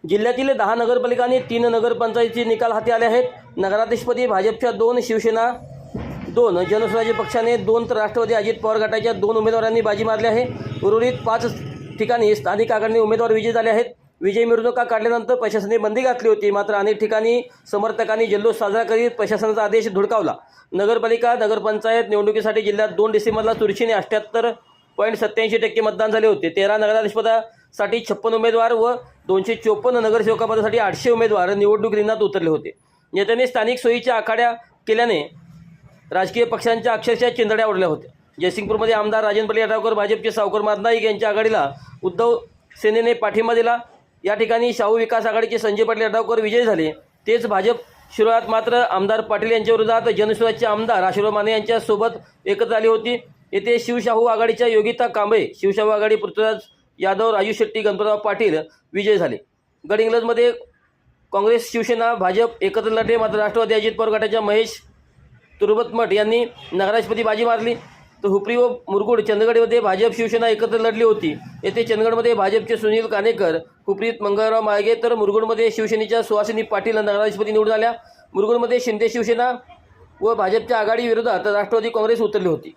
जिल्ह्यातील 10 नगरपालिकांनी 3 नगरपंचायतीचे निकाल हाती आले आहेत. नगराध्यक्षपदी भाजपच्या 2, शिवसेना 2, जनसुराज्य पक्षाने 2 तर राष्ट्रवादी अजित पवार गटाच्या 2 उमेदवारांनी बाजी मारली आहे. उर्वरित 5 ठिकाणी स्थानिक आघाडीने उमेदवार विजयी झाले आहेत. विजयी मिरवणुका काढल्यानंतर प्रशासनाने बंदी घातली होती, मात्र अनेक ठिकाणी समर्थकांनी जल्लोष साजरा करीत प्रशासनाचा आदेश धुडकावला. नगरपालिका नगरपंचायत निवडणुकीसाठी जिल्ह्यात 2 डिसेंबरला चुरशीने 78.87% मतदान झाले होते. 13 नगराध्यक्षपदासाठी 56 उमेदवार व 254 नगरसेवकापदासाठी 800 उमेदवार निवडणूक रिंगणात उतरले होते. नेत्यांनी स्थानिक सोयीच्या आखाड्या केल्याने राजकीय पक्षांच्या अक्षरशः चिंधड्या उडल्या होत्या. जयसिंगपूरमध्ये आमदार राजनपल्ली यड्रावकर भाजपचे सावकर नाईक यांच्या आघाडीला उद्धव सेनेने पाठिंबा दिला. या ठिकाणी शाहू विकास आघाडीचे संजय पाटील यड्रावकर विजयी झाले. तेच भाजप शिरोळात मात्र आमदार पाटील यांच्या विरोधात जनसुराज्यचे आमदार आशीर्वाद माने यांच्या सोबत एकत्र आली होती. येथे शिवशाहू आघाडीच्या योगिता कांबळे, शिवशाहू आघाडी पृथ्वीराज यादव, राजू शेट्टी, गणपतराव पाटील विजयी झाले. गडहिंग्लजमध्ये काँग्रेस, शिवसेना, भाजप एकत्र लढले, मात्र राष्ट्रवादी अजित पवार गटाच्या महेश तुरुबतमठ यांनी नगराध्यक्षपदी बाजी मारली. तर हुपरी व मुरगुड चंदगडमध्ये भाजप शिवसेना एकत्र लढली होती. येथे चंदगडमध्ये भाजपचे सुनील कानेकर, हुपरीत मंगळराव माळगे तर मुरगुडमध्ये शिवसेनेच्या सुहासिनी पाटील नगराध्यक्षपदी निवडून आल्या. मुरगुडमध्ये शिंदे शिवसेना व भाजपच्या आघाडी विरोधात राष्ट्रवादी काँग्रेस उतरली होती.